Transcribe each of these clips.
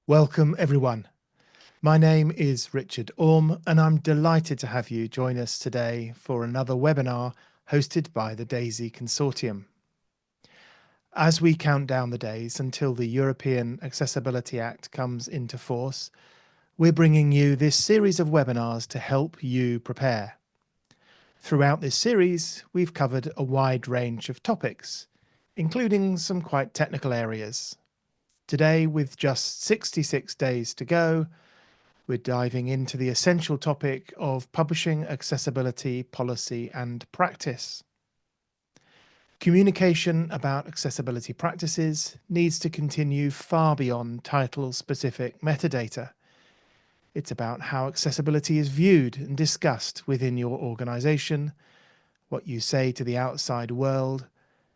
Welcome, everyone. My name is Richard Orme, and I'm delighted to have you join us today for another webinar hosted by the DAISY Consortium. As we count down the days until the European Accessibility Act comes into force, we're bringing you this series of webinars to help you prepare. Throughout this series, we've covered a wide range of topics, including some quite technical areas. Today, with just 66 days to go, we're diving into the essential topic of publishing accessibility policy and practice. Communication about accessibility practices needs to continue far beyond title-specific metadata. It's about how accessibility is viewed and discussed within your organization, what you say to the outside world,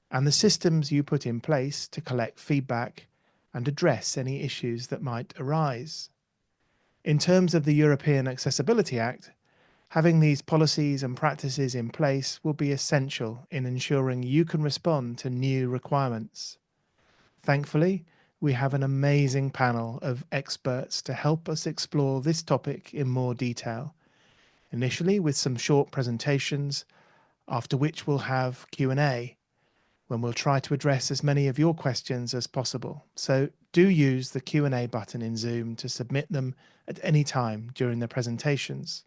and the systems you put in place to collect feedback and address any issues that might arise. In terms of the European Accessibility Act, having these policies and practices in place will be essential in ensuring you can respond to new requirements. Thankfully, we have an amazing panel of experts to help us explore this topic in more detail, initially with some short presentations, after which we'll have Q&A, when we'll try to address as many of your questions as possible. So do use the Q&A button in Zoom to submit them at any time during the presentations.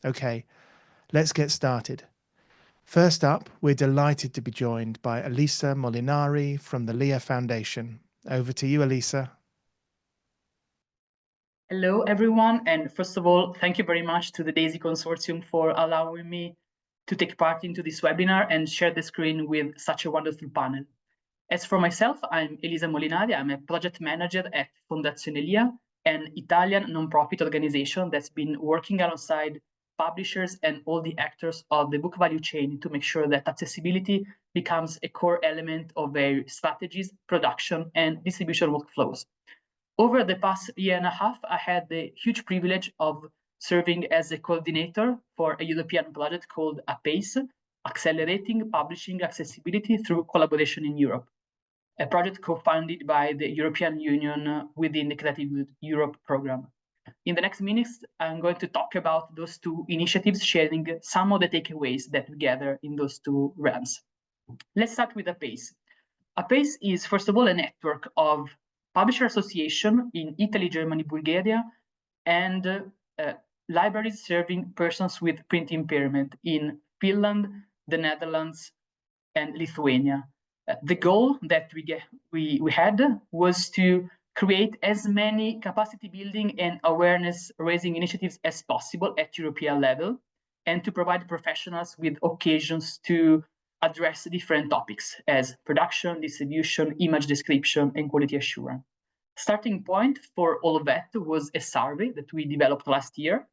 Okay, let's get started. First up, we're delighted to be joined by Elisa Molinari from the LEA Foundation. Over to you, Elisa. Hello, everyone. And first of all, thank you very much to the DAISY Consortium for allowing me to take part into this webinar and share the screen with such a wonderful panel. As for myself, I'm Elisa Molinari. I'm a project manager at Fondazione LEA, an Italian non-profit organization that's been working alongside publishers and all the actors of the book value chain to make sure that accessibility becomes a core element of their strategies, production, and distribution workflows. Over the past year and a half, I had the huge privilege of serving as a coordinator for a European project called APACE, Accelerating Publishing Accessibility Through Collaboration in Europe, a project co-funded by the European Union within the Creative Europe program. In the next minutes, I'm going to talk about those two initiatives, sharing some of the takeaways that we gather in those two realms. Let's start with APACE. APACE is, first of all, a network of publisher association in Italy, Germany, Bulgaria, and libraries serving persons with print impairment in Finland, the Netherlands, and Lithuania. The goal that we had was to create as many capacity building and awareness raising initiatives as possible at European level, and to provide professionals with occasions to address different topics as production, distribution, image description, and quality assurance. Starting point for all of that was a survey that we developed last year,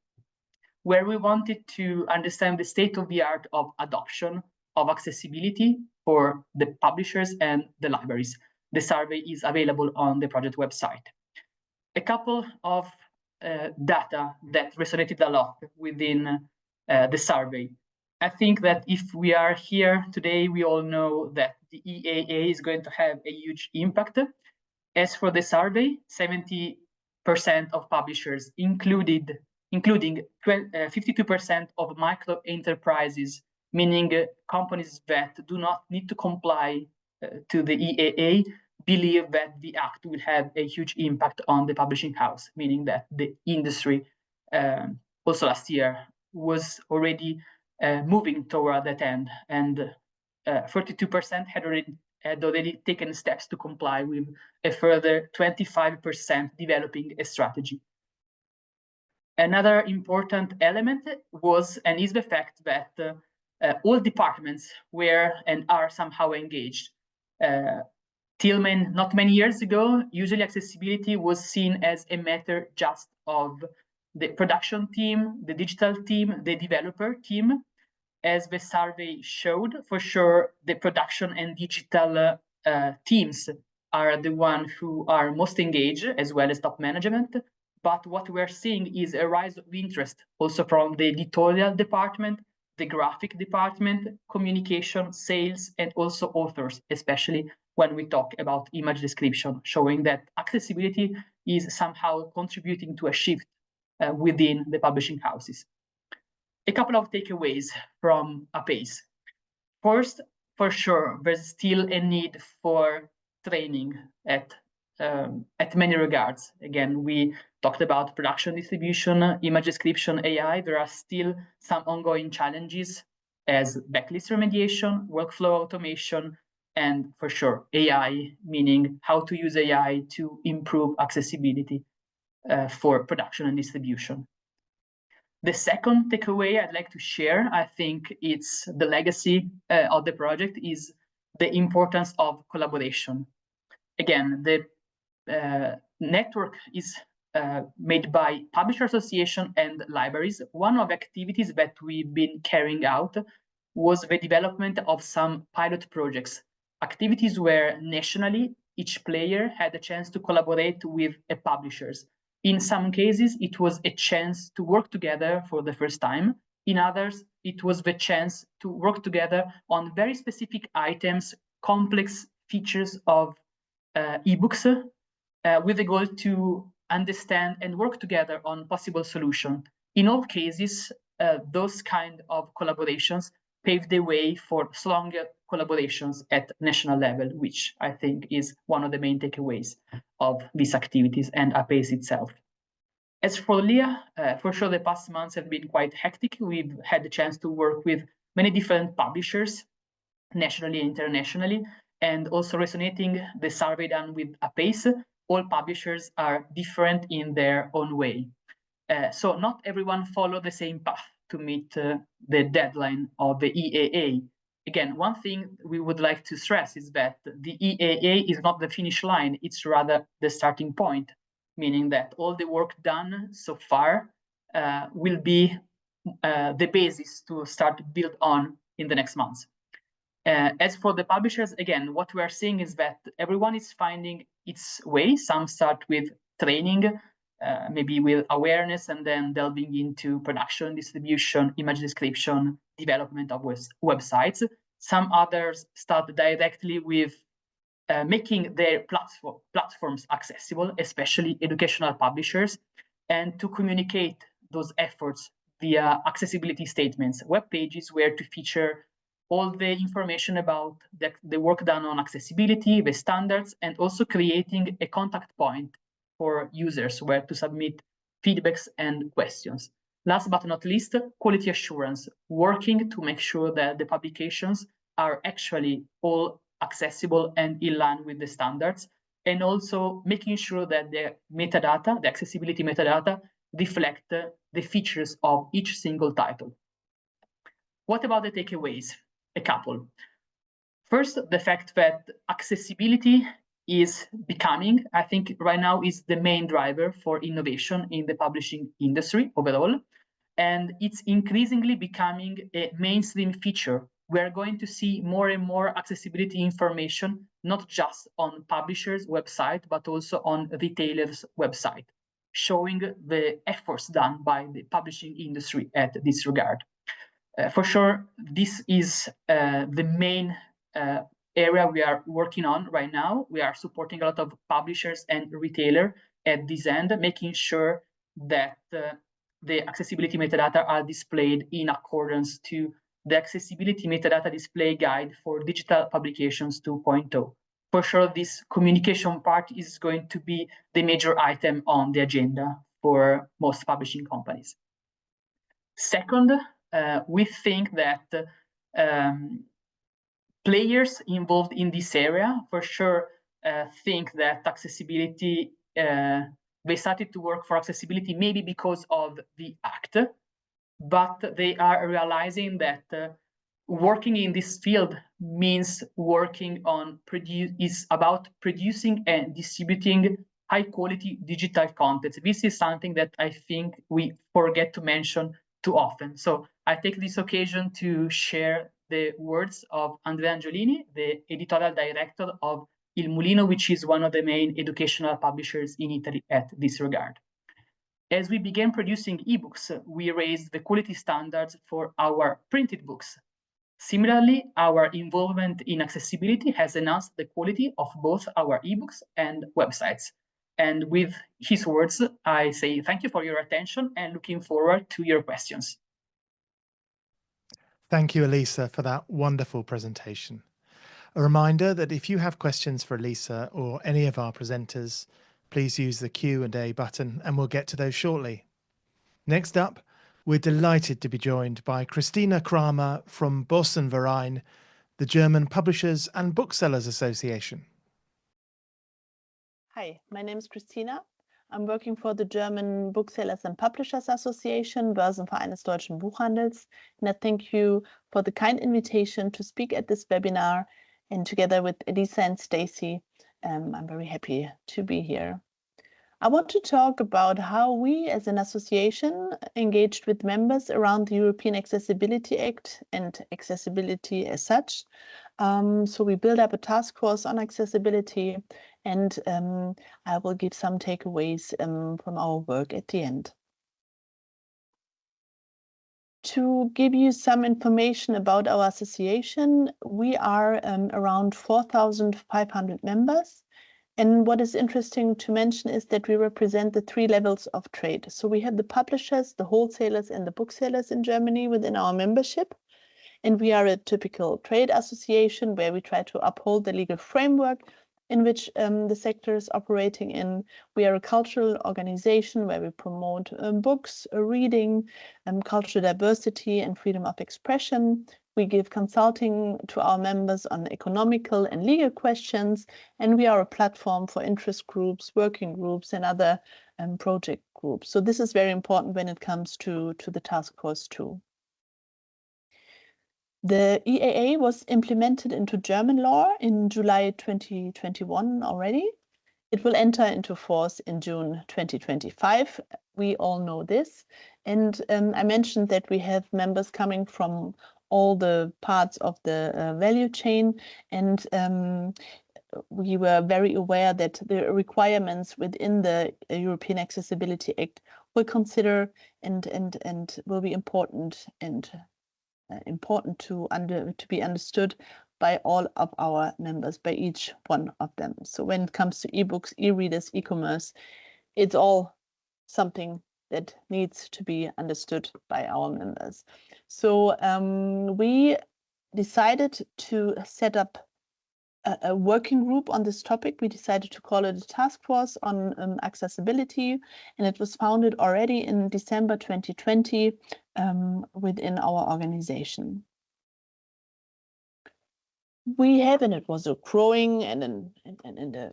where we wanted to understand the state of the art of adoption of accessibility for the publishers and the libraries. The survey is available on the project website. A couple of data that resonated a lot within the survey. I think that if we are here today, we all know that the EAA is going to have a huge impact. As for the survey, 70% of publishers, including 52% of micro enterprises, meaning companies that do not need to comply to the EAA, believe that the act will have a huge impact on the publishing house, meaning that the industry also last year was already moving toward that end, and 42% had already taken steps to comply, with a further 25% developing a strategy. Another important element was and is the fact that all departments were and are somehow engaged. Till not many years ago, usually accessibility was seen as a matter just of the production team, the digital team, the developer team. As the survey showed, for sure, the production and digital teams are the ones who are most engaged, as well as top management. But what we're seeing is a rise of interest also from the editorial department, the graphic department, communication, sales, and also authors, especially when we talk about image description, showing that accessibility is somehow contributing to a shift within the publishing houses. A couple of takeaways from Apace. First, for sure, there's still a need for training at many regards. Again, we talked about production distribution, image description, AI. There are still some ongoing challenges as backlist remediation, workflow automation, and for sure, AI, meaning how to use AI to improve accessibility for production and distribution. The second takeaway I'd like to share, I think it's the legacy of the project, is the importance of collaboration. Again, the network is made by Publisher Association and libraries. One of the activities that we've been carrying out was the development of some pilot projects, activities where nationally each player had a chance to collaborate with publishers. In some cases, it was a chance to work together for the first time. In others, it was the chance to work together on very specific items, complex features of ebooks, with the goal to understand and work together on possible solutions. In all cases, those kind of collaborations paved the way for stronger collaborations at national level, which I think is one of the main takeaways of these activities and Apace itself. As for LIA, for sure the past months have been quite hectic. We've had the chance to work with many different publishers, nationally and internationally, and also resonating the survey done with Apace. All publishers are different in their own way. So not everyone followed the same path to meet the deadline of the EAA. Again, one thing we would like to stress is that the EAA is not the finish line, it's rather the starting point, meaning that all the work done so far will be the basis to start to build on in the next months. As for the publishers, again, what we are seeing is that everyone is finding its way. Some start with training, maybe with awareness, and then delving into production, distribution, image description, development of websites. Some others start directly with making their platforms accessible, especially educational publishers, and to communicate those efforts via accessibility statements, web pages where to feature all the information about the work done on accessibility, the standards, and also creating a contact point for users where to submit feedbacks and questions. Last but not least, quality assurance, working to make sure that the publications are actually all accessible and in line with the standards, and also making sure that the metadata, the accessibility metadata, reflect the features of each single title. What about the takeaways? A couple. First, the fact that accessibility is becoming, I think right now, is the main driver for innovation in the publishing industry overall, and it's increasingly becoming a mainstream feature. We're going to see more and more accessibility information, not just on publishers' website, but also on retailers' website, showing the efforts done by the publishing industry at this regard. For sure, this is the main area we are working on right now. We are supporting a lot of publishers and retailers at this end, making sure that the accessibility metadata are displayed in accordance to the accessibility metadata display guide for digital publications 2.0. For sure, this communication part is going to be the major item on the agenda for most publishing companies. Second, we think that players involved in this area for sure think that accessibility, they started to work for accessibility maybe because of the act, but they are realizing that working in this field means working on is about producing and distributing high quality digital content. This is something that I think we forget to mention too often. So I take this occasion to share the words of Andrea Angiolini, the editorial director of Il Mulino, which is one of the main educational publishers in Italy at this regard. As we began producing ebooks, we raised the quality standards for our printed books. Similarly, our involvement in accessibility has enhanced the quality of both our ebooks and websites. And with his words, I say thank you for your attention and looking forward to your questions. Thank you, Elisa, for that wonderful presentation. A reminder that if you have questions for Elisa or any of our presenters, please use the Q&A button and we'll get to those shortly. Next up, we're delighted to be joined by Christina Kramer from Börsen Verein, the German Publishers and Booksellers Association. Hi, my name is Christina. I'm working for the German Booksellers and Publishers Association, Börsenverein des Deutschen Buchhandels, and I thank you for the kind invitation to speak at this webinar. And together with Elisa and Stacy, I'm very happy to be here. I want to talk about how we as an association engaged with members around the European Accessibility Act and accessibility as such. So we built up a task force on accessibility, and I will give some takeaways from our work at the end. To give you some information about our association, we are around 4,500 members. And what is interesting to mention is that we represent the 3 levels of trade. So we have the publishers, the wholesalers, and the booksellers in Germany within our membership. And we are a typical trade association where we try to uphold the legal framework in which the sector is operating in. We are a cultural organization where we promote books, reading, cultural diversity, and freedom of expression. We give consulting to our members on economical and legal questions, and we are a platform for interest groups, working groups, and other project groups. So this is very important when it comes to the task force too. The EAA was implemented into German law in July 2021 already. It will enter into force in June 2025. We all know this. And I mentioned that we have members coming from all the parts of the value chain, and we were very aware that the requirements within the European Accessibility Act will consider and will be important and important to be understood by all of our members, by each one of them. So when it comes to ebooks, e-readers, e-commerce, it's all something that needs to be understood by our members. So we decided to set up a working group on this topic. We decided to call it a task force on accessibility, and it was founded already in December 2020 within our organization. We have, and it was a growing and an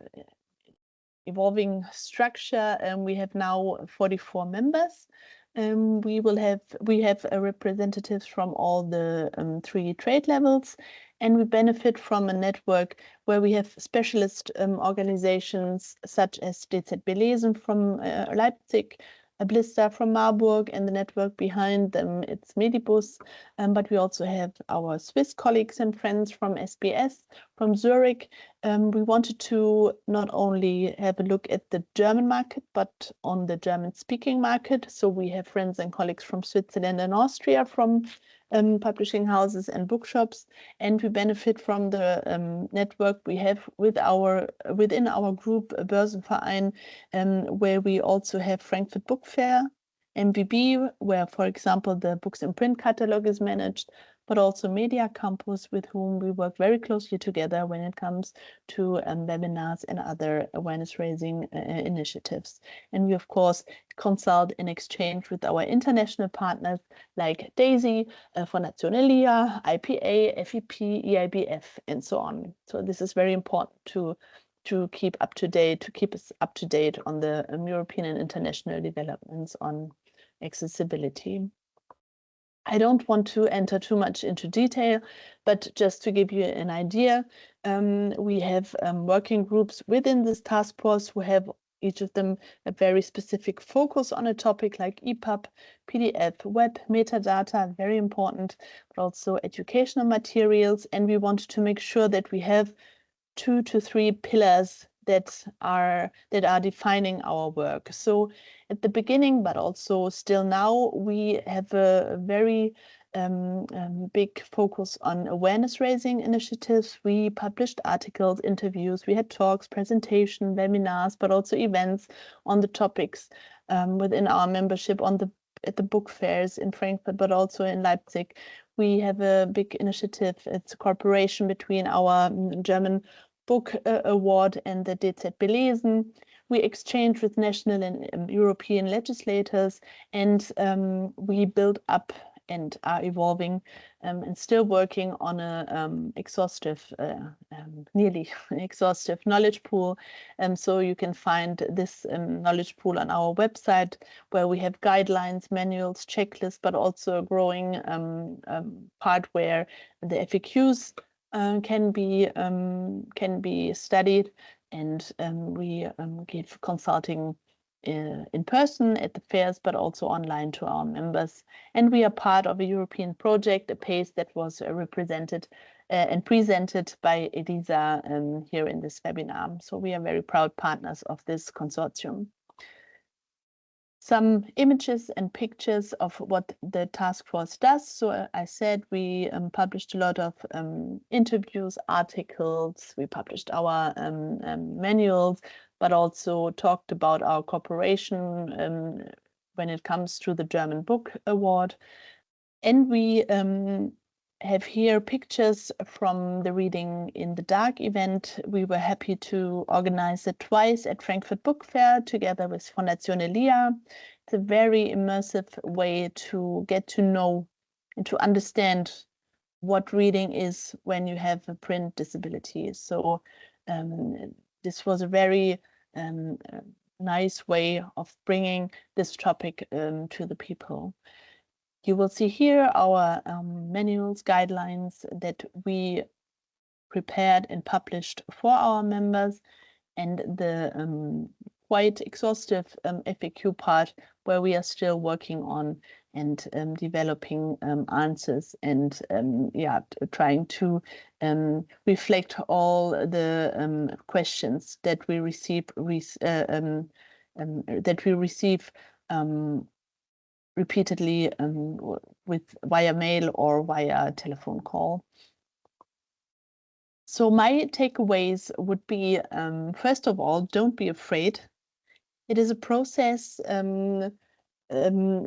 evolving structure, and we have now 44 members. We have representatives from all the 3 trade levels, and we benefit from a network where we have specialist organizations such as DZB Lesen from Leipzig, a Blister from Marburg, and the network behind them, it's Medibus. But we also have our Swiss colleagues and friends from SBS, from Zurich. We wanted to not only have a look at the German market, but on the German-speaking market. So we have friends and colleagues from Switzerland and Austria, from publishing houses and bookshops, and we benefit from the network we have within our group Börsenverein, where we also have Frankfurt Book Fair, MVB, where, for example, the books in print catalog is managed, but also Media Campus, with whom we work very closely together when it comes to webinars and other awareness-raising initiatives. And we, of course, consult and exchange with our international partners like DAISY, Fondazione Elia, IPA, FEP, EIBF, and so on. So this is very important to keep up to date, to keep us up to date on the European and international developments on accessibility. I don't want to enter too much into detail, but just to give you an idea, we have working groups within this task force who have each of them a very specific focus on a topic like EPUB, PDF, web, metadata, very important, but also educational materials. And we want to make sure that we have 2 to 3 pillars that are defining our work. So at the beginning, but also still now, we have a very big focus on awareness raising initiatives. We published articles, interviews, we had talks, presentation, webinars, but also events on the topics within our membership at the book fairs in Frankfurt, but also in Leipzig. We have a big initiative. It's a cooperation between our German Book Award and the DZ Belesen. We exchange with national and European legislators, and we build up and are evolving and still working on a nearly exhaustive knowledge pool. So you can find this knowledge pool on our website, where we have guidelines, manuals, checklists, but also a growing part where the FAQs can be studied, and we give consulting in person at the fairs, but also online to our members. And we are part of a European project, APACE, that was represented and presented by Elisa here in this webinar. So we are very proud partners of this consortium. Some images and pictures of what the task force does. So I said we published a lot of interviews, articles, we published our manuals, but also talked about our cooperation when it comes to the German Book Award. And we have here pictures from the Reading in the Dark event. We were happy to organize it twice at Frankfurt Book Fair together with Fondazione Lia. It's a very immersive way to get to know and to understand what reading is when you have a print disability. So this was a very nice way of bringing this topic to the people. You will see here our manuals, guidelines that we prepared and published for our members, and the quite exhaustive FAQ part, where we are still working on and developing answers and trying to reflect all the questions that we receive repeatedly via mail or via telephone call. So my takeaways would be, first of all, don't be afraid. It is a process.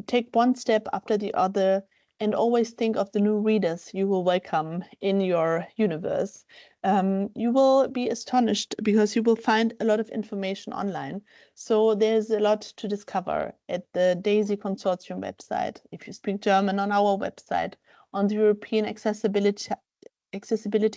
Take one step after the other, and always think of the new readers you will welcome in your universe. You will be astonished because you will find a lot of information online. So there's a lot to discover at the DAISY Consortium website. If you speak German, on our website, on the European Accessibility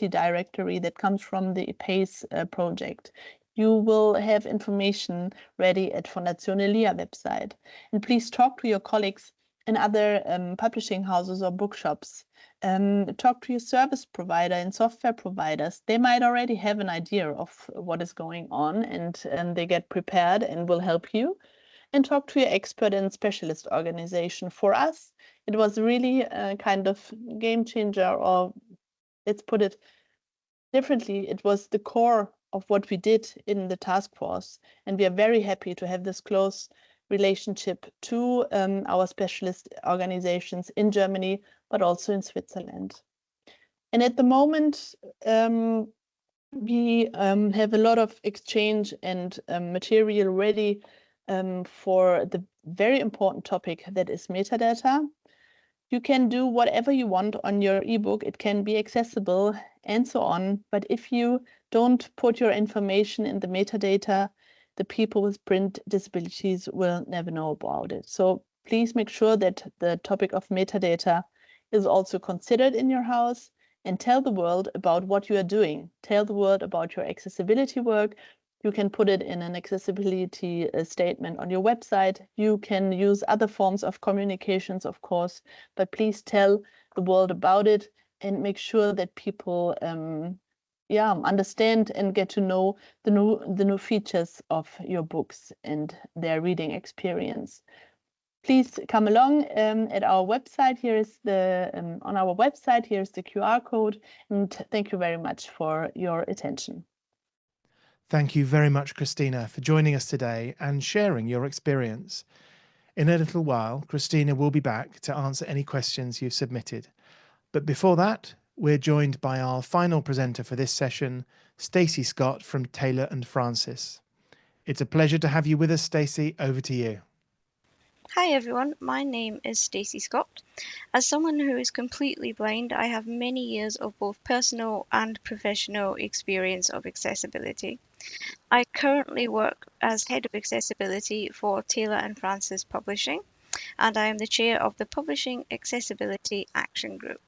Directory that comes from the APACE project. You will have information ready at Fondazione Lia website. And please talk to your colleagues in other publishing houses or bookshops. Talk to your service provider and software providers. They might already have an idea of what is going on, and they get prepared and will help you. And talk to your expert and specialist organization. For us, it was really a kind of game changer, or let's put it differently, it was the core of what we did in the task force. And we are very happy to have this close relationship to our specialist organizations in Germany, but also in Switzerland. And at the moment, we have a lot of exchange and material ready for the very important topic that is metadata. You can do whatever you want on your ebook. It can be accessible and so on. But if you don't put your information in the metadata, the people with print disabilities will never know about it. So please make sure that the topic of metadata is also considered in your house, and tell the world about what you are doing. Tell the world about your accessibility work. You can put it in an accessibility statement on your website. You can use other forms of communications, of course, but please tell the world about it and make sure that people understand and get to know the new features of your books and their reading experience. Please come along at our website. Here is on our website, here's the QR code, and thank you very much for your attention. Thank you very much, Christina, for joining us today and sharing your experience. In a little while, Christina will be back to answer any questions you've submitted. But before that, we're joined by our final presenter for this session, Stacey Scott from Taylor & Francis. It's a pleasure to have you with us, Stacey. Over to you. Hi everyone, my name is Stacey Scott. As someone who is completely blind, I have many years of both personal and professional experience of accessibility. I currently work as Head of Accessibility for Taylor & Francis Publishing, and I am the chair of the Publishing Accessibility Action Group.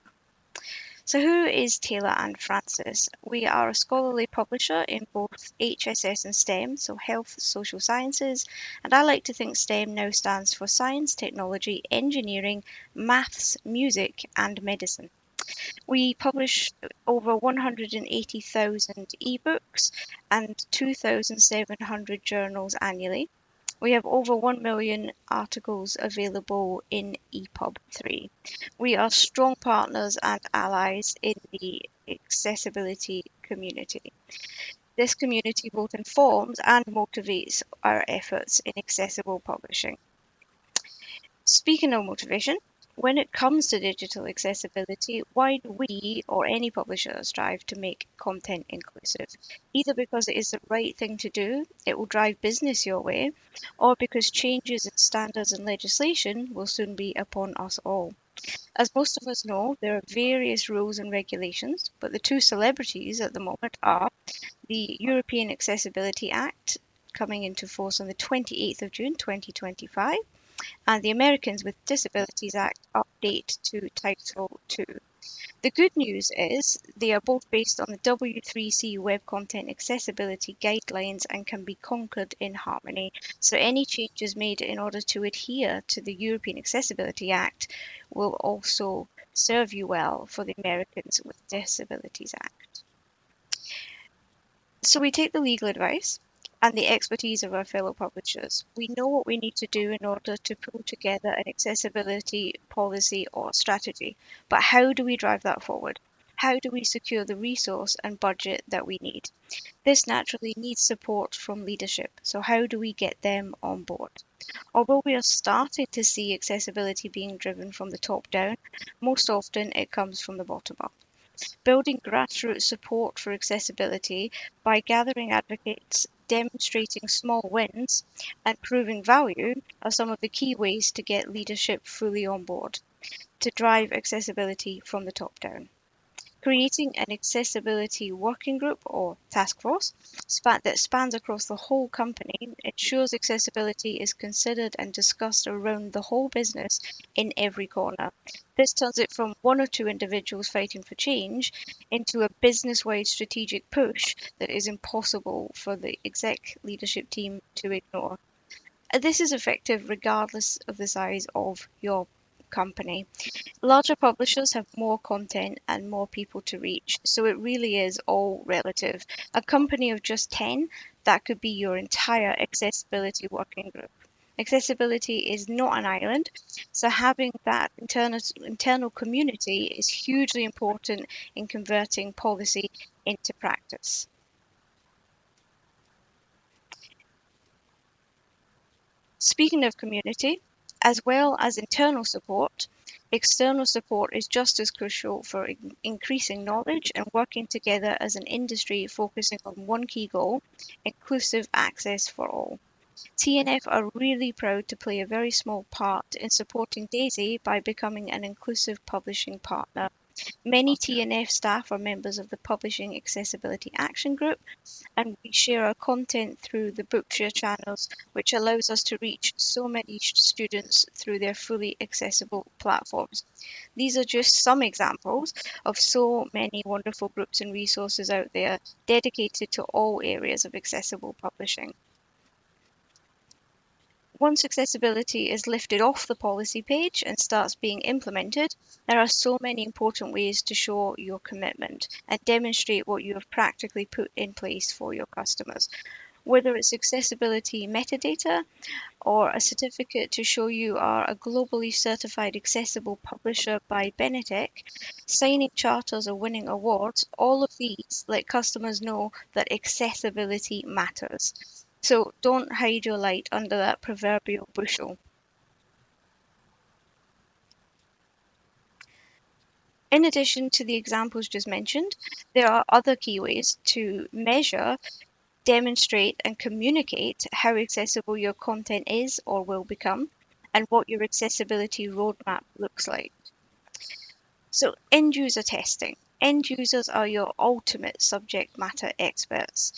So who is Taylor & Francis? We are a scholarly publisher in both HSS and STEM, so health, social sciences, and I like to think STEM now stands for science, technology, engineering, maths, music, and medicine. We publish over 180,000 ebooks and 2,700 journals annually. We have over 1 million articles available in EPUB 3. We are strong partners and allies in the accessibility community. This community both informs and motivates our efforts in accessible publishing. Speaking of motivation, when it comes to digital accessibility, why do we or any publisher strive to make content inclusive? Either because it is the right thing to do, it will drive business your way, or because changes in standards and legislation will soon be upon us all. As most of us know, there are various rules and regulations, but the two celebrities at the moment are the European Accessibility Act, coming into force on the 28th of June 2025, and the Americans with Disabilities Act update to Title II. The good news is they are both based on the W3C Web Content Accessibility Guidelines and can be conquered in harmony. So any changes made in order to adhere to the European Accessibility Act will also serve you well for the Americans with Disabilities Act. So we take the legal advice and the expertise of our fellow publishers. We know what we need to do in order to pull together an accessibility policy or strategy, but how do we drive that forward? How do we secure the resource and budget that we need? This naturally needs support from leadership, so how do we get them on board? Although we are starting to see accessibility being driven from the top down, most often it comes from the bottom up. Building grassroots support for accessibility by gathering advocates, demonstrating small wins, and proving value are some of the key ways to get leadership fully on board, to drive accessibility from the top down. Creating an accessibility working group or task force that spans across the whole company ensures accessibility is considered and discussed around the whole business in every corner. This turns it from one or two individuals fighting for change into a business-wide strategic push that is impossible for the exec leadership team to ignore. This is effective regardless of the size of your company. Larger publishers have more content and more people to reach, so it really is all relative. A company of just 10, that could be your entire accessibility working group. Accessibility is not an island, so having that internal community is hugely important in converting policy into practice. Speaking of community, as well as internal support, external support is just as crucial for increasing knowledge and working together as an industry focusing on one key goal, inclusive access for all. TNF are really proud to play a very small part in supporting DAISY by becoming an inclusive publishing partner. Many TNF staff are members of the Publishing Accessibility Action Group, and we share our content through the Bookshare channels, which allows us to reach so many students through their fully accessible platforms. These are just some examples of so many wonderful groups and resources out there dedicated to all areas of accessible publishing. Once accessibility is lifted off the policy page and starts being implemented, there are so many important ways to show your commitment and demonstrate what you have practically put in place for your customers. Whether it's accessibility metadata or a certificate to show you are a globally certified accessible publisher by Benetech, signing charters or winning awards, all of these let customers know that accessibility matters. So don't hide your light under that proverbial bushel. In addition to the examples just mentioned, there are other key ways to measure, demonstrate, and communicate how accessible your content is or will become, and what your accessibility roadmap looks like. So, end user testing. End users are your ultimate subject matter experts.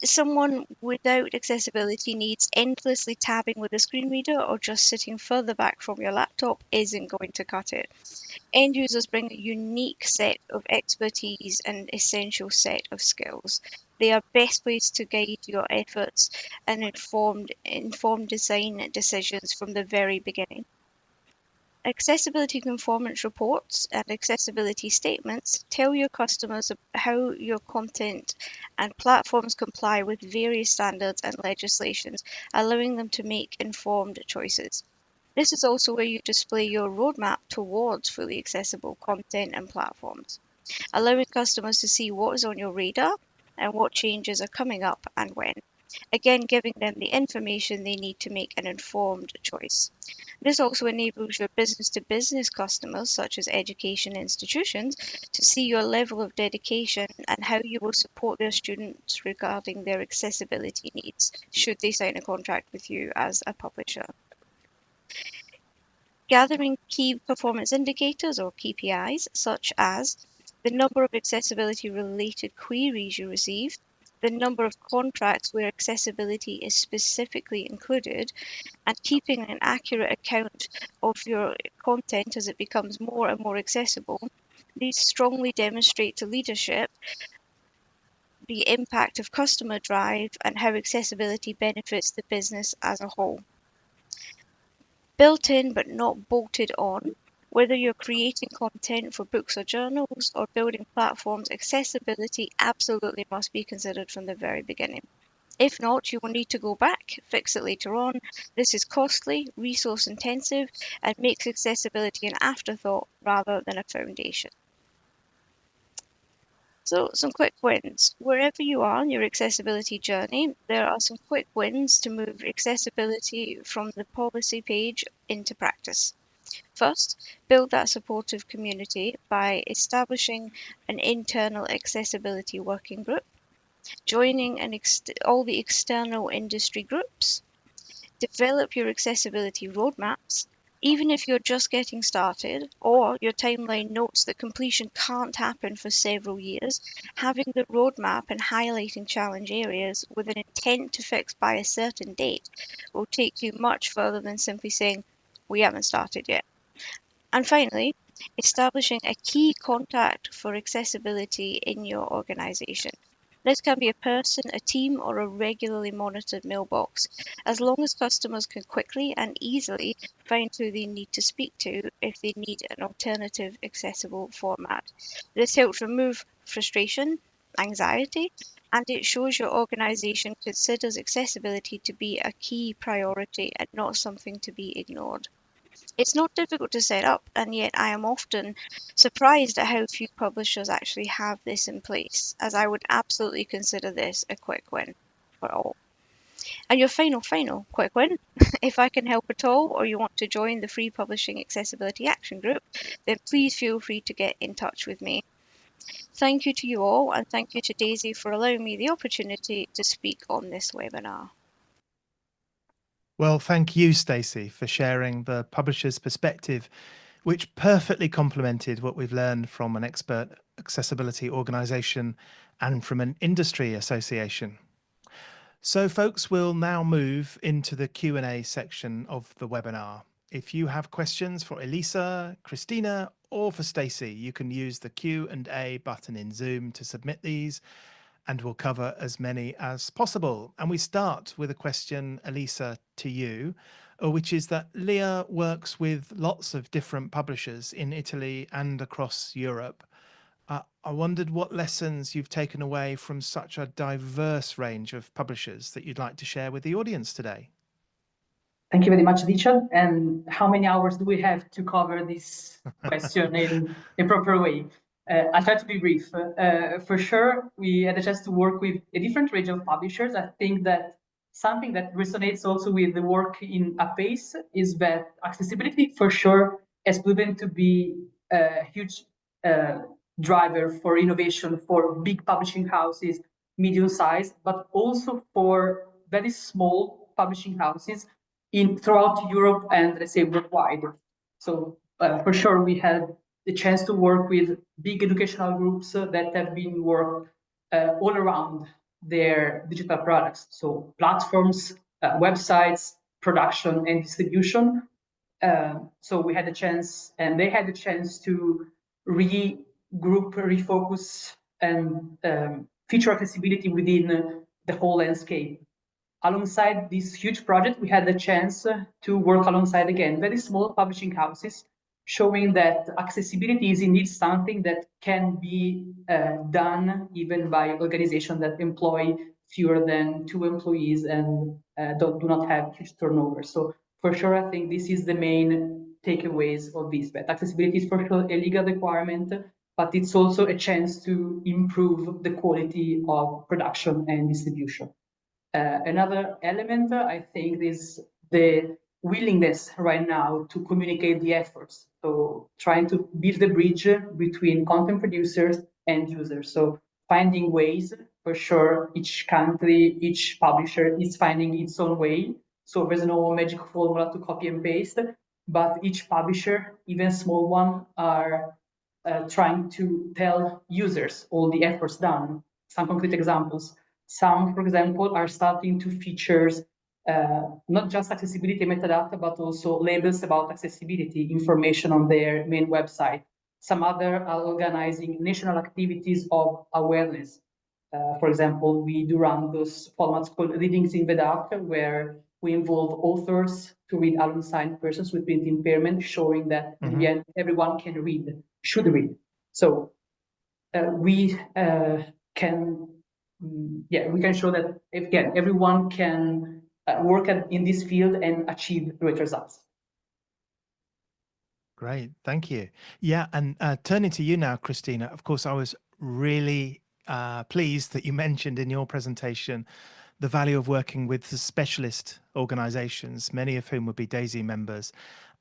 Someone without accessibility needs endlessly tabbing with a screen reader or just sitting further back from your laptop isn't going to cut it. End users bring a unique set of expertise and essential set of skills. They are best placed to guide your efforts and inform design decisions from the very beginning. Accessibility conformance reports and accessibility statements tell your customers how your content and platforms comply with various standards and legislations, allowing them to make informed choices. This is also where you display your roadmap towards fully accessible content and platforms, allowing customers to see what is on your radar and what changes are coming up and when. Again, giving them the information they need to make an informed choice. This also enables your business-to-business customers, such as education institutions, to see your level of dedication and how you will support their students regarding their accessibility needs, should they sign a contract with you as a publisher. Gathering key performance indicators or KPIs, such as the number of accessibility-related queries you receive, the number of contracts where accessibility is specifically included, and keeping an accurate account of your content as it becomes more and more accessible. These strongly demonstrate to leadership the impact of customer drive and how accessibility benefits the business as a whole. Built in but not bolted on, whether you're creating content for books or journals or building platforms, accessibility absolutely must be considered from the very beginning. If not, you will need to go back, fix it later on. This is costly, resource intensive, and makes accessibility an afterthought rather than a foundation. So some quick wins. Wherever you are on your accessibility journey, there are some quick wins to move accessibility from the policy page into practice. First, build that supportive community by establishing an internal accessibility working group, joining all the external industry groups, develop your accessibility roadmaps. Even if you're just getting started or your timeline notes that completion can't happen for several years, having the roadmap and highlighting challenge areas with an intent to fix by a certain date will take you much further than simply saying, "We haven't started yet." And finally, establishing a key contact for accessibility in your organization. This can be a person, a team, or a regularly monitored mailbox, as long as customers can quickly and easily find who they need to speak to if they need an alternative accessible format. This helps remove frustration, anxiety, and it shows your organization considers accessibility to be a key priority and not something to be ignored. It's not difficult to set up, and yet I am often surprised at how few publishers actually have this in place, as I would absolutely consider this a quick win for all. And your final quick win, if I can help at all, or you want to join the Free Publishing Accessibility Action Group, then please feel free to get in touch with me. Thank you to you all, and thank you to Daisy for allowing me the opportunity to speak on this webinar. Well, thank you, Stacey, for sharing the publisher's perspective, which perfectly complemented what we've learned from an expert accessibility organisation and from an industry association. So, folks, we'll now move into the Q&A section of the webinar. If you have questions for Elisa, Christina, or for Stacey, you can use the Q&A button in Zoom to submit these, and we'll cover as many as possible. And we start with a question, Elisa, to you, which is that Leah works with lots of different publishers in Italy and across Europe. I wondered what lessons you've taken away from such a diverse range of publishers that you'd like to share with the audience today. Thank you very much, Richard. And how many hours do we have to cover this question in a proper way? I'll try to be brief. For sure, we had a chance to work with a different range of publishers. I think that something that resonates also with the work in Apace is that accessibility, for sure, has proven to be a huge driver for innovation for big publishing houses, medium size, but also for very small publishing houses throughout Europe and, let's say, worldwide. So for sure, we had the chance to work with big educational groups that have been worked all around their digital products. So platforms, websites, production and distribution. So we had a chance, and they had a chance to regroup, refocus, and feature accessibility within the whole landscape. Alongside this huge project, we had the chance to work alongside, again, very small publishing houses, showing that accessibility is indeed something that can be done even by organizations that employ fewer than 2 employees and do not have huge turnover. So for sure, I think this is the main takeaways of this. But accessibility is for sure a legal requirement, but it's also a chance to improve the quality of production and distribution. Another element, I think, is the willingness right now to communicate the efforts. So trying to build the bridge between content producers and users. So finding ways, for sure, each country, each publisher is finding its own way. So there's no magic formula to copy and paste, but each publisher, even small one, are trying to tell users all the efforts done. Some concrete examples. Some, for example, are starting to feature not just accessibility metadata, but also labels about accessibility information on their main website. Some other are organizing national activities of awareness. For example, we do run those formats called Readings in the Dark, where we involve authors to read alongside persons with print impairment, showing that in the end, everyone can read, should read. So we can show that, again, everyone can work in this field and achieve great results. Great, thank you. Yeah, and turning to you now, Christina, of course, I was really pleased that you mentioned in your presentation the value of working with the specialist organizations, many of whom would be DAISY members.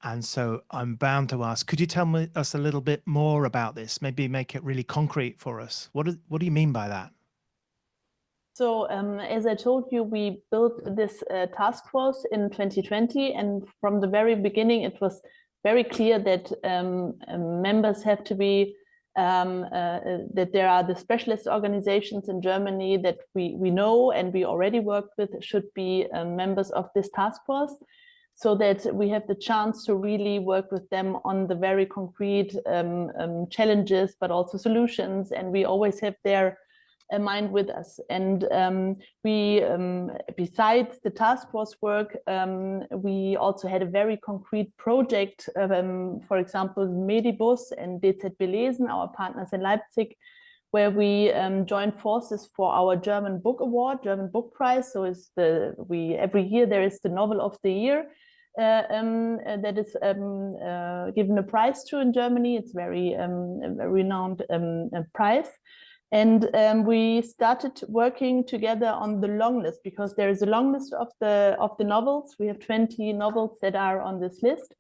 And so I'm bound to ask, could you tell us a little bit more about this? Maybe make it really concrete for us. What do you mean by that? So as I told you, we built this task force in 2020, and from the very beginning, it was very clear that members have to be, that there are the specialist organizations in Germany that we know and we already work with should be members of this task force, so that we have the chance to really work with them on the very concrete challenges, but also solutions. And we always have their mind with us. And we, besides the task force work, we also had a very concrete project, for example, Medibus and DZ Belesen, our partners in Leipzig, where we joined forces for our German Book Award, German Book Prize. So it's every year there is the Novel of the Year that is given a prize to in Germany. It's very a renowned prize. And we started working together on the long list, because there is a long list of the novels. We have 20 novels that are on this list.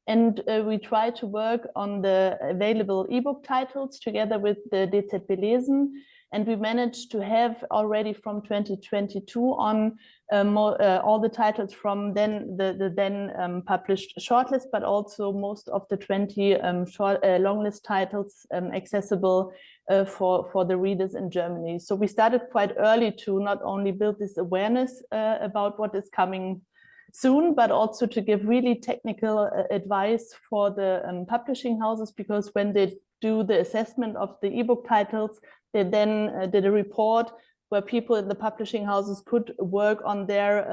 And we try to work on the available ebook titles together with the DZ Belesen. And we managed to have already from 2022 on all the titles from the then published shortlist, but also most of the 20 long list titles accessible for the readers in Germany. So we started quite early to not only build this awareness about what is coming soon, but also to give really technical advice for the publishing houses, because when they do the assessment of the ebook titles, they then did a report where people in the publishing houses could work on their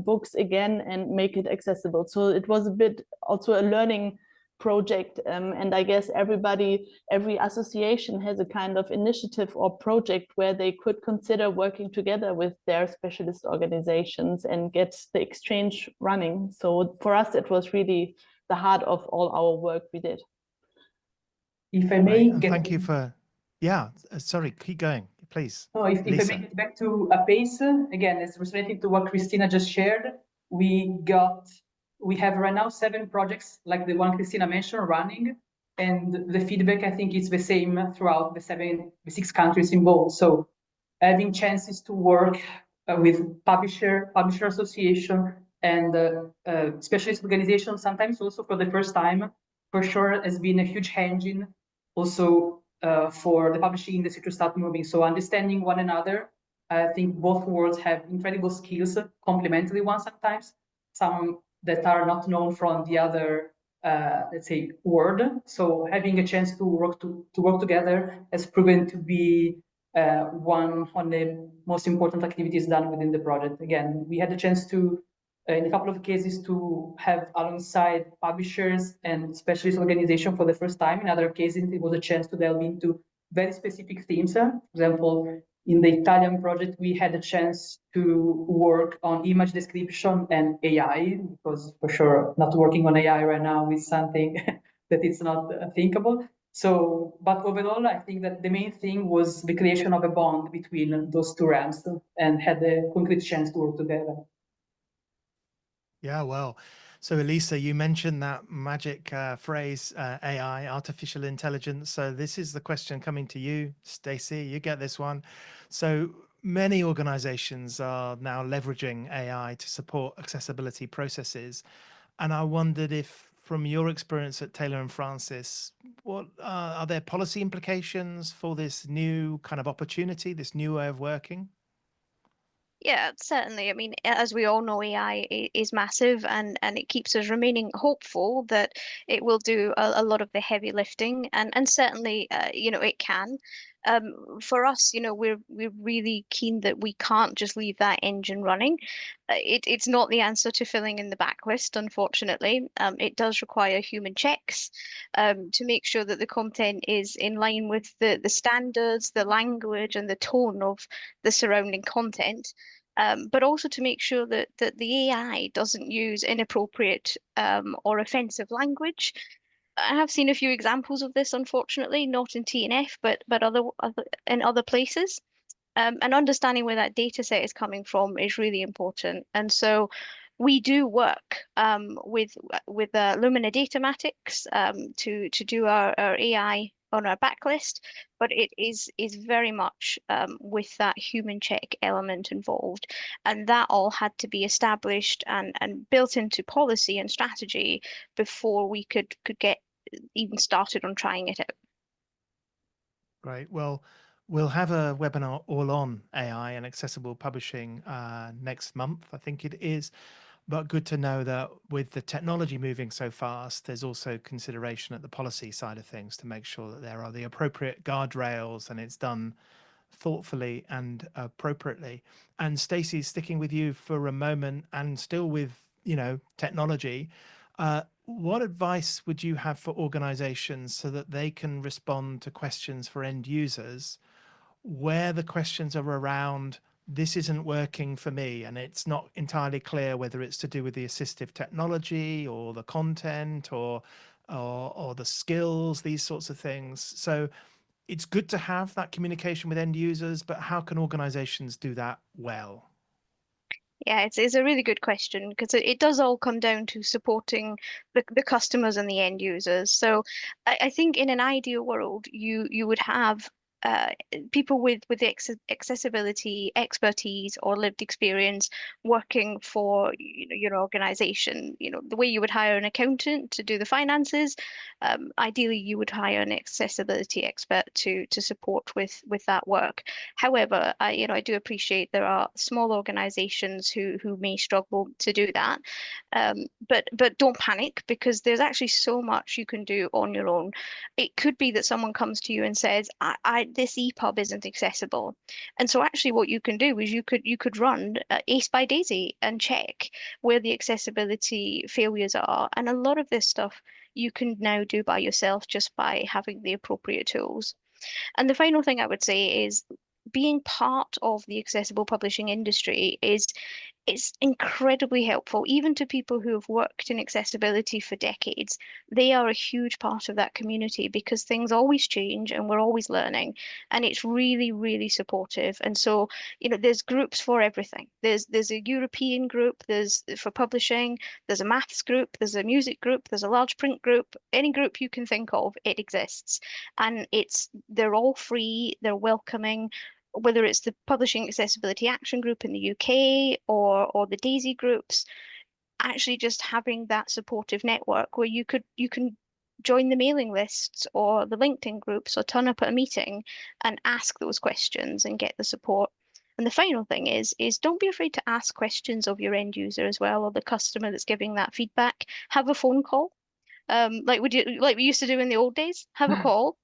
books again and make it accessible. So it was a bit also a learning project, and I guess every association has a kind of initiative or project where they could consider working together with their specialist organizations and get the exchange running. So for us, it was really the heart of all our work we did. If I may get... Thank you for, sorry, keep going, please. No, if I may get back to APACE, again, it's related to what Christina just shared. We have right now 7 projects like the one Christina mentioned running. and the feedback, I think, is the same throughout the 6 countries involved. So having chances to work with publisher association and specialist organizations, sometimes also for the first time, for sure has been a huge engine also for the publishing industry to start moving. So understanding one another, I think both worlds have incredible skills, complementary ones sometimes, some that are not known from the other, let's say, world. So having a chance to work together has proven to be one of the most important activities done within the project. Again, we had the chance to, in a couple of cases, to have alongside publishers and specialist organizations for the first time. In other cases, it was a chance to delve into very specific themes. For example, in the Italian project, we had a chance to work on image description and AI, because for sure, not working on AI right now is something that is not thinkable. So, but overall, I think that the main thing was the creation of a bond between those two realms and had a concrete chance to work together. Yeah, well, so Elisa, you mentioned that magic phrase, AI, artificial intelligence. So this is the question coming to you, Stacey. You get this one. So many organizations are now leveraging AI to support accessibility processes. And I wondered if, from your experience at Taylor and Francis, what are there policy implications for this new kind of opportunity, this new way of working? Yeah, certainly. I mean, as we all know, AI is massive, and it keeps us remaining hopeful that it will do a lot of the heavy lifting, and certainly, it can. For us, we're really keen that we can't just leave that engine running. It's not the answer to filling in the backlist, unfortunately. It does require human checks to make sure that the content is in line with the standards, the language, and the tone of the surrounding content. But also to make sure that the AI doesn't use inappropriate or offensive language. I have seen a few examples of this, unfortunately, not in TNF, but other in other places. And understanding where that data set is coming from is really important. And so we do work with Lumina Datamatics to do our AI on our backlist, but it is very much with that human check element involved, and that all had to be established and built into policy and strategy before we could get even started on trying it out. Great. Well, we'll have a webinar all on AI and accessible publishing next month, I think it is. But good to know that with the technology moving so fast, there's also consideration at the policy side of things to make sure that there are the appropriate guardrails and it's done thoughtfully and appropriately. And Stacey, sticking with you for a moment and still with, technology, what advice would you have for organizations so that they can respond to questions for end users where the questions are around this isn't working for me and it's not entirely clear whether it's to do with the assistive technology or the content or the skills, these sorts of things? So it's good to have that communication with end users, but how can organizations do that well? Yeah, it's a really good question because it does all come down to supporting the customers and the end users. So I think in an ideal world, you would have people with accessibility expertise or lived experience working for your organization. The way you would hire an accountant to do the finances, ideally you would hire an accessibility expert to support with that work. However, I do appreciate there are small organizations who may struggle to do that. But don't panic, because there's actually so much you can do on your own. It could be that someone comes to you and says, this EPUB isn't accessible. And so actually what you can do is you could run Ace by Daisy and check where the accessibility failures are. And a lot of this stuff you can now do by yourself just by having the appropriate tools. And the final thing I would say is being part of the accessible publishing industry is it's incredibly helpful, even to people who have worked in accessibility for decades. They are a huge part of that community because things always change and we're always learning. And it's really, really supportive. And so, there's groups for everything. There's a European group, there's for publishing, there's a maths group, there's a music group, there's a large print group. Any group you can think of, it exists. And they're all free, they're welcoming, whether it's the Publishing Accessibility Action Group in the UK or the DAISY groups. Actually just having that supportive network where you can join the mailing lists or the LinkedIn groups or turn up at a meeting and ask those questions and get the support. And the final thing is don't be afraid to ask questions of your end user as well, or the customer that's giving that feedback. Have a phone call. Like we used to do in the old days. Have a call,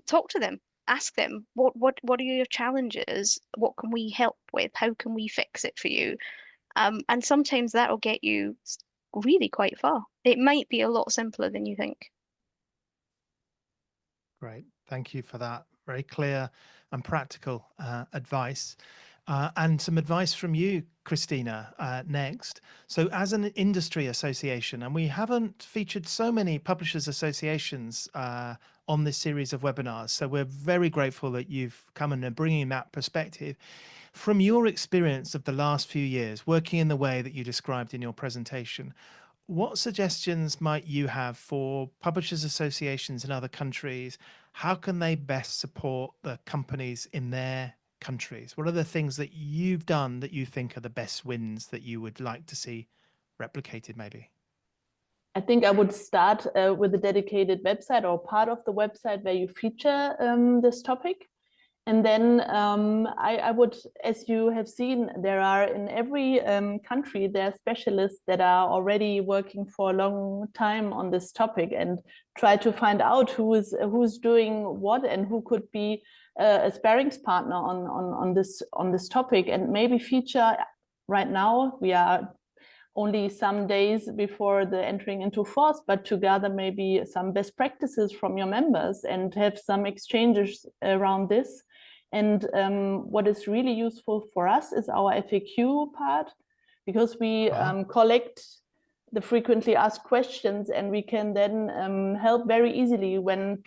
talk to them, ask them what are your challenges? What can we help with? How can we fix it for you? And sometimes that'll get you really quite far. It might be a lot simpler than you think. Great. Thank you for that. Very clear and practical advice. And some advice from you, Christina, next. So as an industry association, and we haven't featured so many publishers associations on this series of webinars, so we're very grateful that you've come and are bringing that perspective. From your experience of the last few years, working in the way that you described in your presentation, what suggestions might you have for publishers associations in other countries? How can they best support the companies in their countries? What are the things that you've done that you think are the best wins that you would like to see replicated maybe? I think I would start with a dedicated website or part of the website where you feature this topic. And then I would, as you have seen, there are in every country, there are specialists that are already working for a long time on this topic, and try to find out who's doing what and who could be a sparrings partner on this topic, and maybe feature. Right now, we are only some days before the entering into force, but to gather maybe some best practices from your members and have some exchanges around this. And what is really useful for us is our FAQ part, because we collect the frequently asked questions, and we can then help very easily when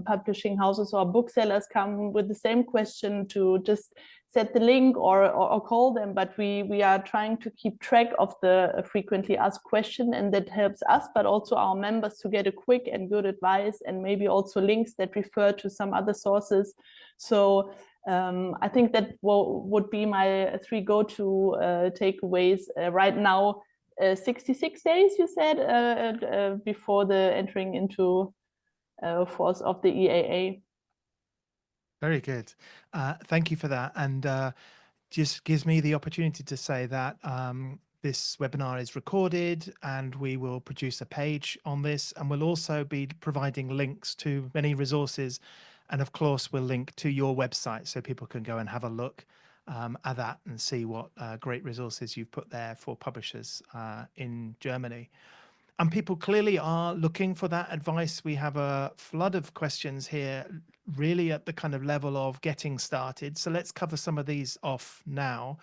publishing houses or booksellers come with the same question, to just set the link or call them. But we are trying to keep track of the frequently asked question, and that helps us, but also our members, to get a quick and good advice, and maybe also links that refer to some other sources. So I think that would be my 3 go-to takeaways right now. 66 days, you said, before the entering into force of the EAA. Very good. Thank you for that. And just gives me the opportunity to say that this webinar is recorded, and we will produce a page on this, and we'll also be providing links to many resources. And of course, we'll link to your website so people can go and have a look at that and see what great resources you've put there for publishers in Germany. And people clearly are looking for that advice. We have a flood of questions here, really at the kind of level of getting started. So let's cover some of these off now.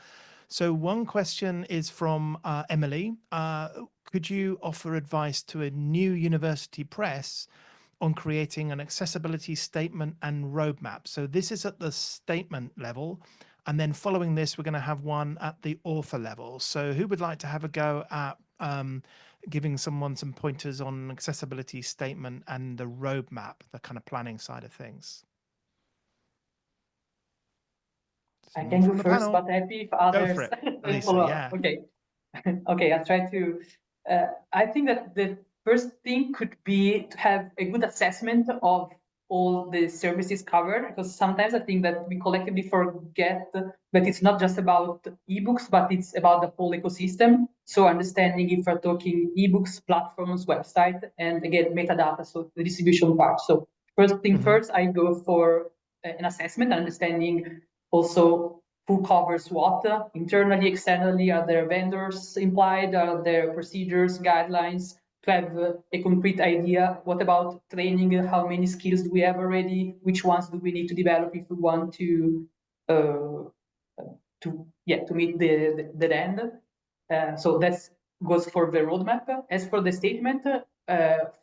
So one question is from Emily. Could you offer advice to a new university press on creating an accessibility statement and roadmap? So this is at the statement level. And then following this, we're going to have one at the author level. So who would like to have a go at giving someone some pointers on accessibility statement and the roadmap, the kind of planning side of things? I can go first, but happy if others go for it, Elisa, follow yeah. up. Okay. Okay, I'll try to. I think that the first thing could be to have a good assessment of all the services covered, because sometimes I think that we collectively forget that it's not just about ebooks, but it's about the whole ecosystem. So understanding if we're talking ebooks, platforms, website, and again, metadata, so the distribution part. So first thing first, I go for an assessment, understanding also who covers what, internally, externally, are there vendors implied, are there procedures, guidelines, to have a concrete idea. What about training? How many skills do we have already? Which ones do we need to develop if we want to to meet the end. So that goes for the roadmap. As for the statement,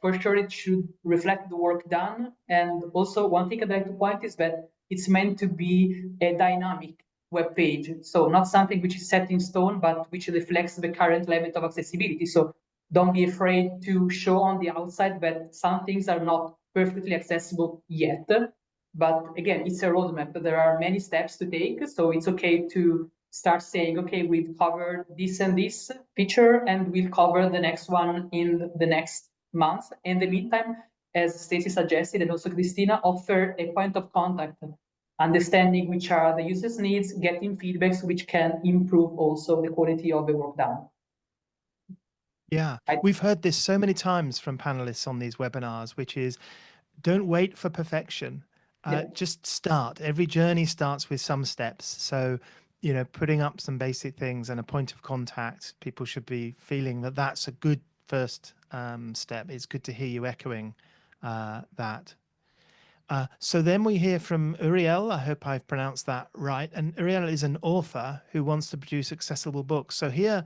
for sure it should reflect the work done. And also one thing I'd like to point is that it's meant to be a dynamic web page. So not something which is set in stone, but which reflects the current level of accessibility. So don't be afraid to show on the outside that some things are not perfectly accessible yet. But again, it's a roadmap. There are many steps to take. So it's okay to start saying, okay, we've covered this and this feature, and we'll cover the next one in the next month. In the meantime, as Stacy suggested, and also Christina, offer a point of contact, understanding which are the user's needs, getting feedbacks which can improve also the quality of the work done. Yeah, we've heard this so many times from panelists on these webinars, which is don't wait for perfection. Just start. Every journey starts with some steps. So, you know, putting up some basic things and a point of contact, people should be feeling that that's a good first step. It's good to hear you echoing that. So then we hear from Uriel. I hope I've pronounced that right. And Uriel is an author who wants to produce accessible books. So here,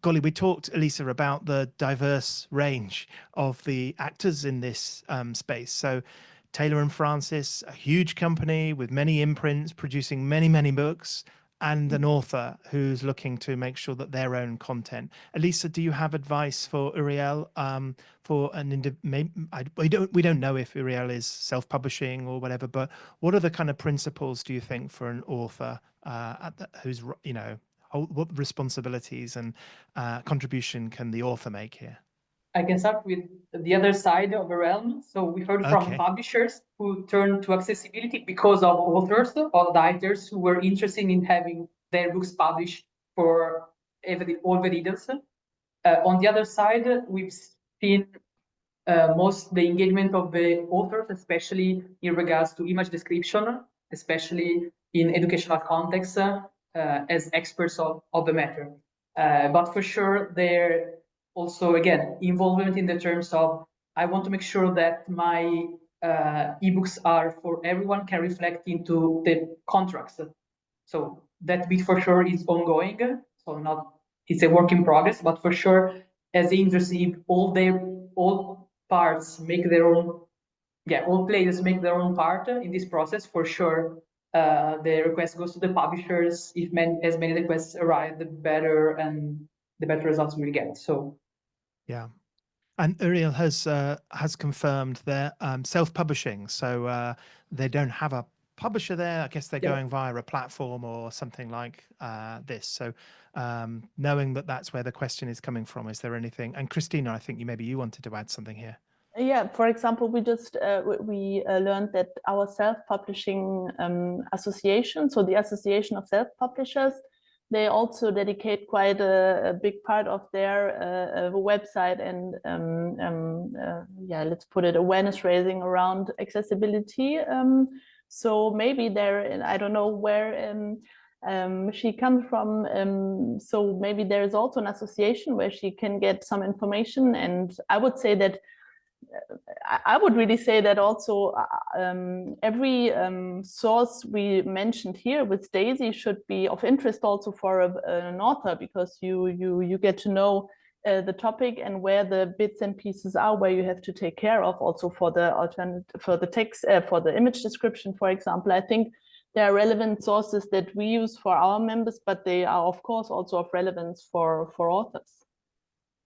golly, we talked, Elisa, about the diverse range of the actors in this space. So Taylor and Francis, a huge company with many imprints, producing many, many books, and an author who's looking to make sure that their own content. Elisa, do you have advice for Uriel? For an we don't know if Uriel is self-publishing or whatever, but what are the kind of principles do you think for an author who's, you know, what responsibilities and contribution can the author make here? I can start with the other side of the realm. So we heard from publishers who turned to accessibility because of authors or writers who were interested in having their books published for all the readers. On the other side, we've seen most the engagement of the authors, especially in regards to image description, especially in educational contexts, as experts of the matter. But for sure, they're also, again, involvement in the terms of, I want to make sure that my ebooks are for everyone, can reflect into the contracts. So that bit for sure is ongoing. So it's a work in progress, but for sure, as the industry, all parts make their own, all players make their own part in this process, for sure. The request goes to the publishers. If as many requests arrive, the better results we'll get. So yeah. And Uriel has confirmed they're self-publishing, so they don't have a publisher there. I guess they're going via a platform or something like this. So knowing that that's where the question is coming from, is there anything? And Christina, I think maybe you wanted to add something here. Yeah, for example, we just learned that our self-publishing association, so the Association of Self-Publishers, they also dedicate quite a big part of their website and let's put it, awareness raising around accessibility. So maybe there, I don't know where she comes from. So maybe there is also an association where she can get some information. And I would say that I would really say that also every source we mentioned here with Daisy should be of interest also for an author, because you get to know the topic and where the bits and pieces are where you have to take care of, also for the for the text, for the image description, for example. I think there are relevant sources that we use for our members, but they are of course also of relevance for authors.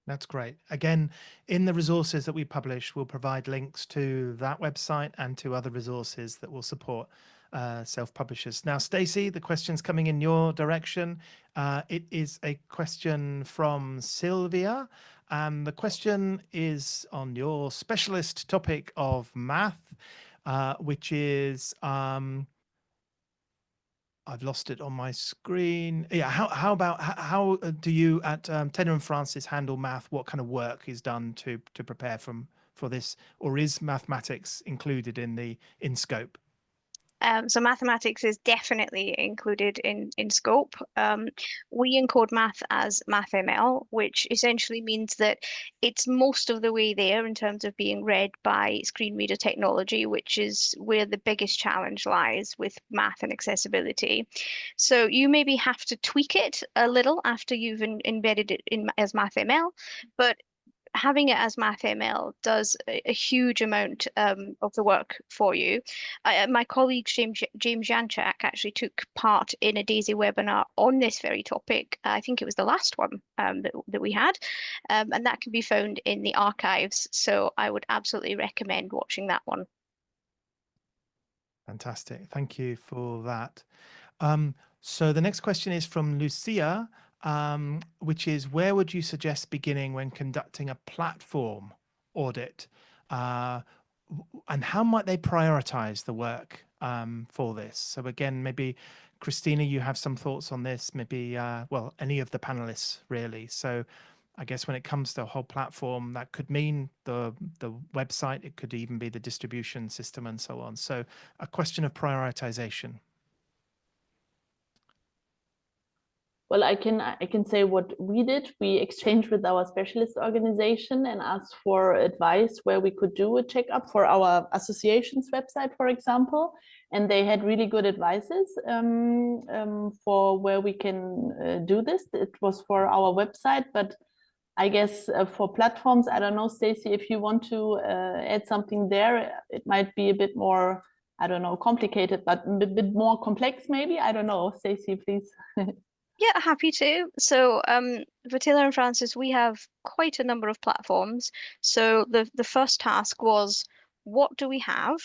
That's great. Again, in the resources that we publish, we'll provide links to that website and to other resources that will support self-publishers. Now, Stacey, the question's coming in your direction. It is a question from Sylvia. The question is on your specialist topic of math, which is... I've lost it on my screen. Yeah, how do you at Taylor and Francis handle math? What kind of work is done to prepare for this, or is mathematics included in scope? So mathematics is definitely included in scope. We encode math as MathML, which essentially means that it's most of the way there in terms of being read by screen reader technology, which is where the biggest challenge lies with math and accessibility. So you maybe have to tweak it a little after you've embedded it in as MathML, but having it as MathML does a huge amount of the work for you. My colleague James Janchak actually took part in a DAISY webinar on this very topic. I think it was the last one that we had, and that can be found in the archives. So I would absolutely recommend watching that one. Fantastic. Thank you for that. So the next question is from Lucia, which is, where would you suggest beginning when conducting a platform audit? And how might they prioritize the work for this? So again, maybe Christina, you have some thoughts on this, maybe, well, any of the panelists really. So I guess when it comes to a whole platform, that could mean the website, it could even be the distribution system and so on. So a question of prioritization. Well, I can say what we did. We exchanged with our specialist organization and asked for advice where we could do a checkup for our association's website, for example. And they had really good advices for where we can do this. It was for our website, but I guess for platforms, I don't know, Stacey, if you want to add something there, it might be a bit more, I don't know, complicated, but a bit more complex maybe. I don't know, Stacey, please. Yeah, happy to. So for Taylor and Francis, we have quite a number of platforms. So the first task was, what do we have?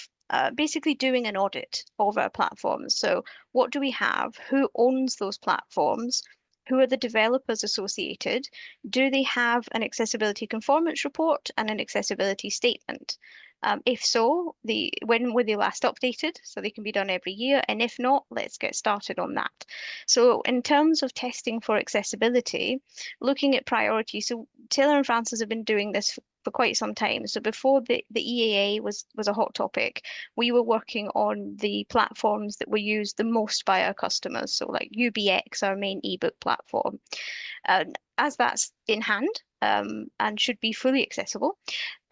Basically doing an audit of our platforms. So what do we have? Who owns those platforms? Who are the developers associated? Do they have an accessibility conformance report and an accessibility statement? If so, when were they last updated? So they can be done every year. And if not, let's get started on that. So in terms of testing for accessibility, looking at priority, so Taylor and Francis have been doing this for quite some time. So before the EAA was a hot topic, we were working on the platforms that were used the most by our customers. So like UBX, our main ebook platform. As that's in hand and should be fully accessible,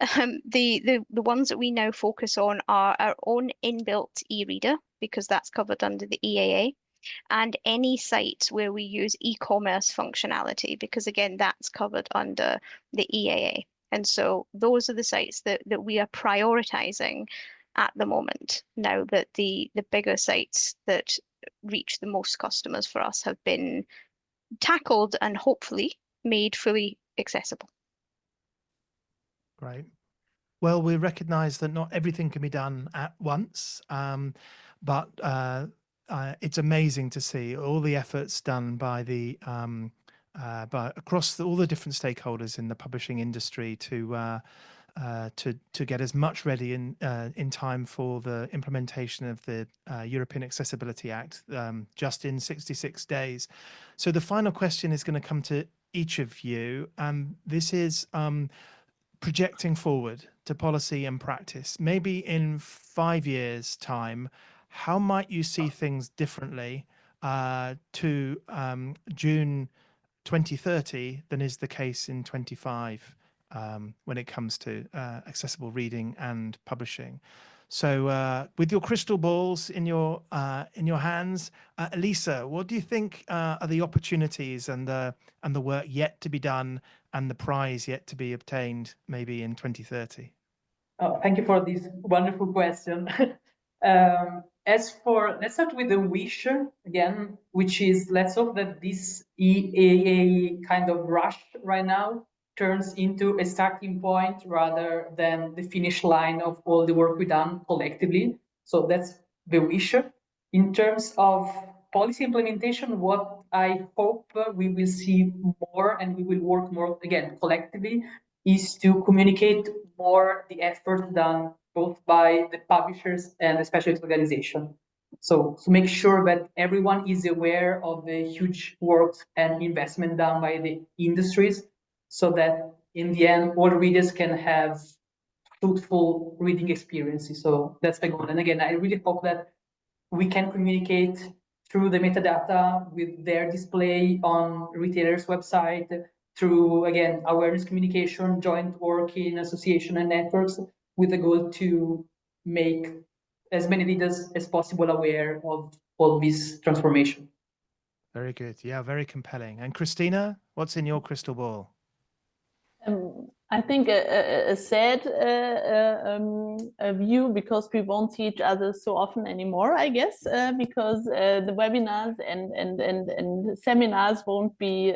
the ones that we now focus on are our own inbuilt e-reader, because that's covered under the EAA, and any sites where we use e-commerce functionality, because again, that's covered under the EAA. And so those are the sites that we are prioritizing at the moment, now that the bigger sites that reach the most customers for us have been tackled and hopefully made fully accessible. Great. Well, we recognize that not everything can be done at once, but it's amazing to see all the efforts done by the across all the different stakeholders in the publishing industry to get as much ready in time for the implementation of the European Accessibility Act just in 66 days. So the final question is going to come to each of you, and this is projecting forward to policy and practice. Maybe in 5 years' time, how might you see things differently to June 2030 than is the case in 25 when it comes to accessible reading and publishing? So with your crystal balls in your hands, Elisa, what do you think are the opportunities and the work yet to be done and the prize yet to be obtained maybe in 2030? Oh, thank you for this wonderful question. Let's start with the wish again, which is, let's hope that this EAA kind of rush right now turns into a starting point rather than the finish line of all the work we've done collectively. So that's the wish. In terms of policy implementation, what I hope we will see more, and we will work more again collectively, is to communicate more the effort done both by the publishers and the specialist organization. So to make sure that everyone is aware of the huge work and investment done by the industries, so that in the end, all readers can have fruitful reading experiences. So that's the goal. And again, I really hope that we can communicate through the metadata with their display on retailers' website, through, again, awareness communication, joint work in association and networks, with the goal to make as many leaders as possible aware of all this transformation. Very good. Yeah, very compelling. And Christina, what's in your crystal ball? I think a sad a view, because we won't see each other so often anymore, I guess, because the webinars and seminars won't be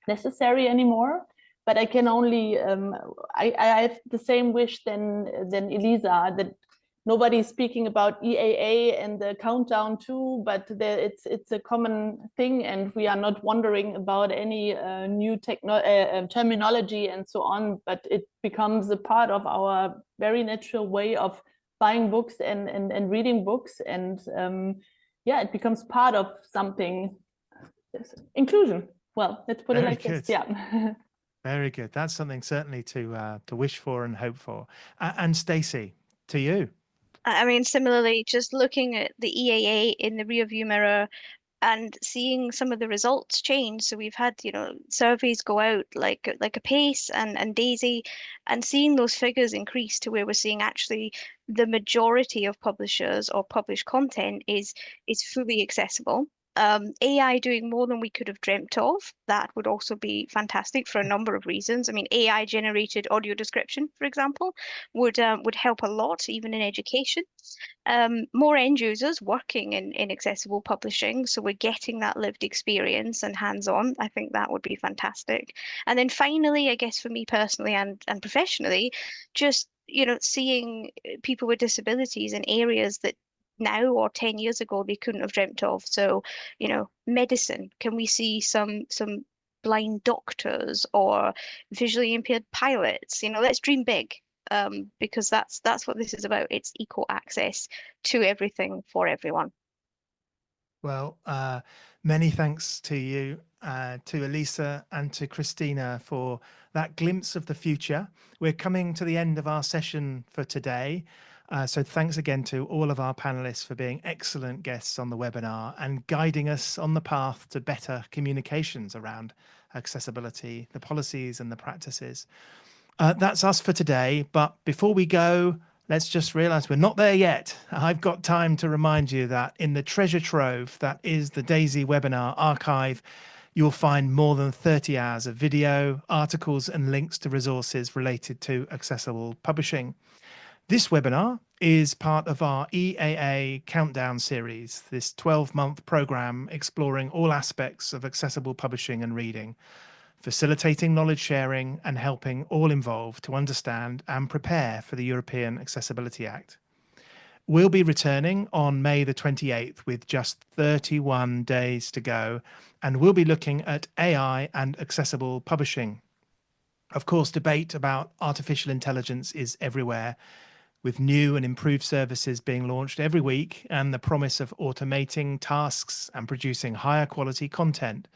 necessary anymore. But I can only, I have the same wish than Elisa, that nobody's speaking about EAA and the countdown too, but it's a common thing, and we are not wondering about any new terminology and so on, but it becomes a part of our very natural way of buying books and reading books, and yeah, it becomes part of something. Inclusion. Well, let's put it like this. Yeah. Very good. That's something certainly to wish for and hope for. And Stacey, to you. I mean, similarly, just looking at the EAA in the rearview mirror and seeing some of the results change. So we've had, surveys go out like a PACE and DAISY, and seeing those figures increase to where we're seeing actually the majority of publishers or published content is fully accessible. AI doing more than we could have dreamt of. That would also be fantastic for a number of reasons. I mean, AI generated audio description, for example, would help a lot, even in education. More end users working in accessible publishing, so we're getting that lived experience and hands-on. I think that would be fantastic. And then finally, I guess for me personally and professionally, just seeing people with disabilities in areas that now or 10 years ago they couldn't have dreamt of. So, medicine, can we see some blind doctors or visually impaired pilots? Let's dream big. Because that's what this is about. It's equal access to everything for everyone. Well, many thanks to you, to Elisa and to Christina for that glimpse of the future. We're coming to the end of our session for today. So thanks again to all of our panelists for being excellent guests on the webinar and guiding us on the path to better communications around accessibility, the policies and the practices. That's us for today. But before we go, let's just realize we're not there yet. I've got time to remind you that in the treasure trove that is the DAISY webinar archive, you'll find more than 30 hours of video, articles, and links to resources related to accessible publishing. This webinar is part of our EAA Countdown series, this 12-month program exploring all aspects of accessible publishing and reading, facilitating knowledge sharing and helping all involved to understand and prepare for the European Accessibility Act. We'll be returning on May the 28th with just 31 days to go, and we'll be looking at AI and accessible publishing. Of course, debate about artificial intelligence is everywhere, with new and improved services being launched every week and the promise of automating tasks and producing higher quality content.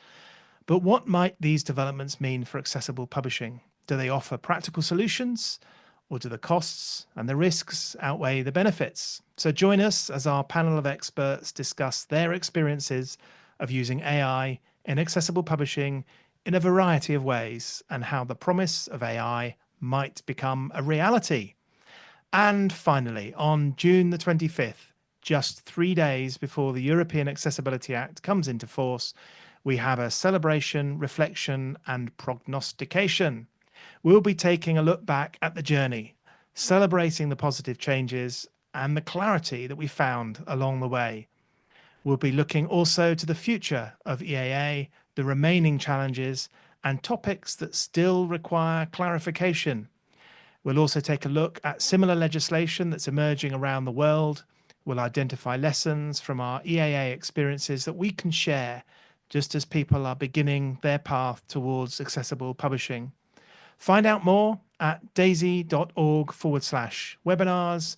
But what might these developments mean for accessible publishing? Do they offer practical solutions, or do the costs and the risks outweigh the benefits? So join us as our panel of experts discuss their experiences of using AI in accessible publishing in a variety of ways and how the promise of AI might become a reality. And finally, on June the 25th, just 3 days before the European Accessibility Act comes into force, we have a celebration, reflection, and prognostication. We'll be taking a look back at the journey, celebrating the positive changes and the clarity that we found along the way. We'll be looking also to the future of EAA, the remaining challenges, and topics that still require clarification. We'll also take a look at similar legislation that's emerging around the world. We'll identify lessons from our EAA experiences that we can share just as people are beginning their path towards accessible publishing. Find out more at daisy.org/webinars,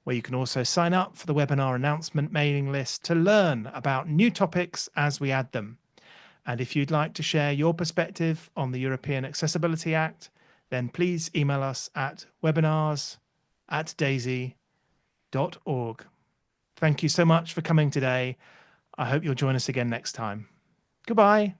where you can also sign up for the webinar announcement mailing list to learn about new topics as we add them. And if you'd like to share your perspective on the European Accessibility Act, then please email us at webinars@daisy.org. Thank you so much for coming today. I hope you'll join us again next time. Goodbye.